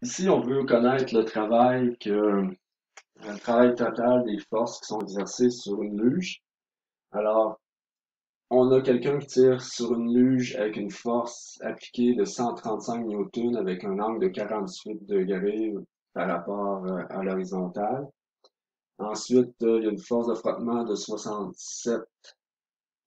Ici, on veut connaître le travail total des forces qui sont exercées sur une luge. Alors, on a quelqu'un qui tire sur une luge avec une force appliquée de 135 newtons avec un angle de 48 degrés par rapport à l'horizontale. Ensuite, il y a une force de frottement de 67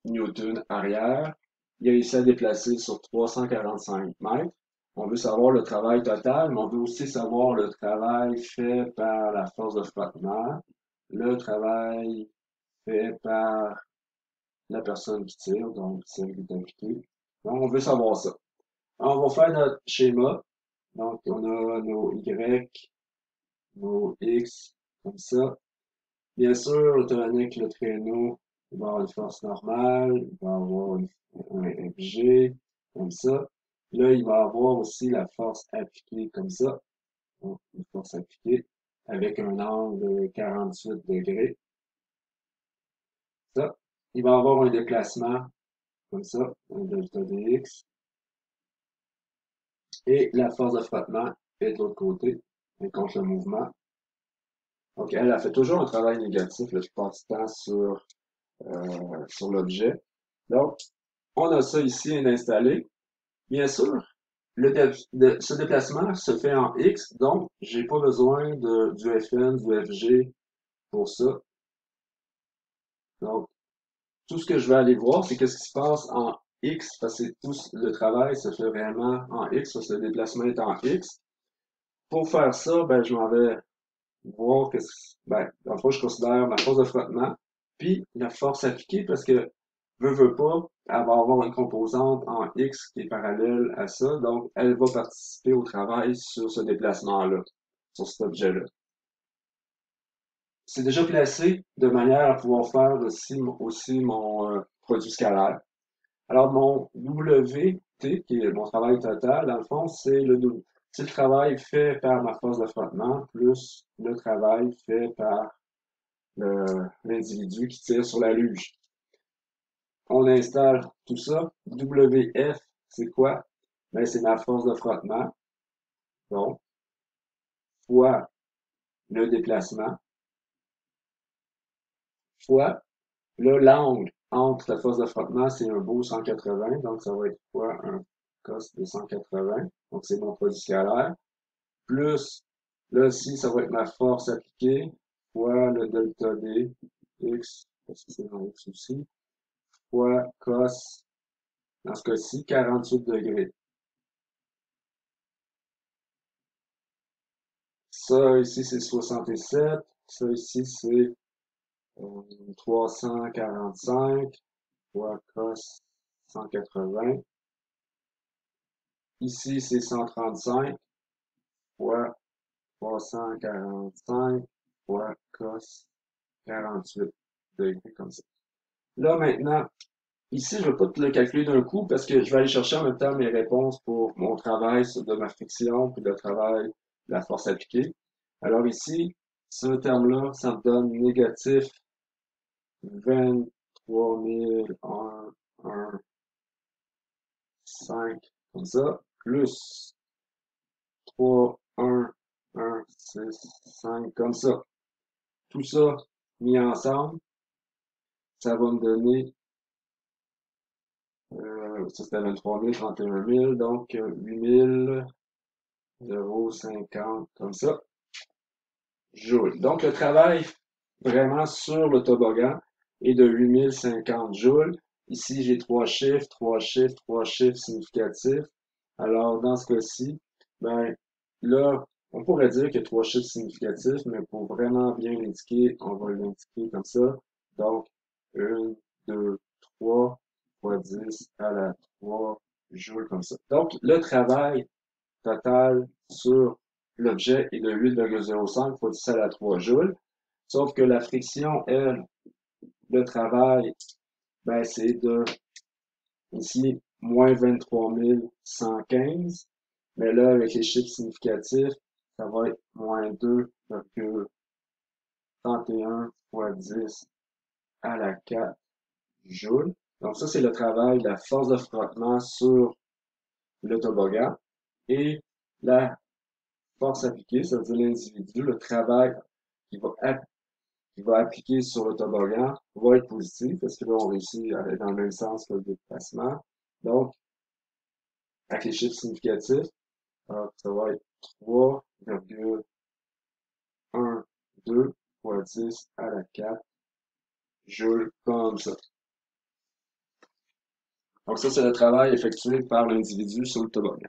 newtons arrière. Il a réussi à déplacer sur 345 mètres. On veut savoir le travail total, mais on veut aussi savoir le travail fait par la force de frottement, le travail fait par la personne qui tire, donc celle qui est impliquée. Donc, on veut savoir ça. Alors, on va faire notre schéma. Donc, on a nos Y, nos X, comme ça. Bien sûr, autonomique, le traîneau, il va avoir une force normale, il va avoir un FG, comme ça. Là, il va avoir aussi la force appliquée comme ça. Donc, une force appliquée avec un angle de 48 degrés. Ça. Il va avoir un déplacement comme ça, un delta dx. Et la force de frottement est de l'autre côté, contre le mouvement. Donc, elle a fait toujours un travail négatif la plupart du temps sur l'objet. Donc, on a ça ici installé. Bien sûr, ce déplacement se fait en X, donc j'ai pas besoin du Fn, du Fg pour ça. Donc, tout ce que je vais aller voir, c'est qu'est-ce qui se passe en X, parce que le travail se fait vraiment en X, parce que le déplacement est en X. Pour faire ça, ben, je m'en vais voir dans le fond, je considère ma force de frottement, puis la force appliquée, parce que veut pas, elle va avoir une composante en X qui est parallèle à ça, donc elle va participer au travail sur ce déplacement-là, sur cet objet-là. C'est déjà placé de manière à pouvoir faire aussi mon produit scalaire. Alors mon WT, qui est mon travail total, dans le fond, c'est le travail fait par ma force de frottement plus le travail fait par l'individu qui tire sur la luge. On installe tout ça. WF, c'est quoi? Ben, c'est ma force de frottement. Donc, fois le déplacement, fois l'angle entre la force de frottement, c'est un beau 180, donc ça va être fois un cos de 180, donc c'est mon produit scalaire, plus, là aussi, ça va être ma force appliquée, fois le delta D, x, parce que c'est en x aussi, fois cos, dans ce cas-ci, 48 degrés. Ça ici, c'est 67. Ça ici, c'est 345 fois cos 180. Ici, c'est 135 fois 345 fois cos 48 degrés comme ça. Là, maintenant, ici, je ne vais pas te le calculer d'un coup parce que je vais aller chercher en même temps mes réponses pour mon travail de ma friction puis le travail de la force appliquée. Alors ici, ce terme-là, ça me donne négatif 23 001,5 comme ça, plus 3,1,1,6,5 comme ça. Tout ça mis ensemble, ça va me donner, ça c'était 23 000, 31 000, donc 8 050 comme ça, joules. Donc le travail vraiment sur le toboggan est de 8050 joules. Ici, j'ai trois chiffres significatifs. Alors, dans ce cas-ci, ben, là, on pourrait dire qu'il y a trois chiffres significatifs, mais pour vraiment bien l'indiquer, on va l'indiquer comme ça. Donc, 1, 2, 3 fois 10 à la 3 joules comme ça. Donc, le travail total sur l'objet est de 8,05 fois 10 à la 3 joules. Sauf que la friction, elle, le travail, ben, c'est de, ici, moins 23 115. Mais là, avec les chiffres significatifs, ça va être moins 2,31 fois 10 à la 4 joules. Donc ça, c'est le travail de la force de frottement sur le toboggan. Et la force appliquée, ça veut dire l'individu, le travail qu'il va, qu'il va appliquer sur le toboggan va être positif, parce que là, on réussit à aller dans le même sens que le déplacement. Donc, avec les chiffres significatifs, ça va être 3,12 fois 10 à la 4 joules comme ça. Donc ça, c'est le travail effectué par l'individu sur le toboggan.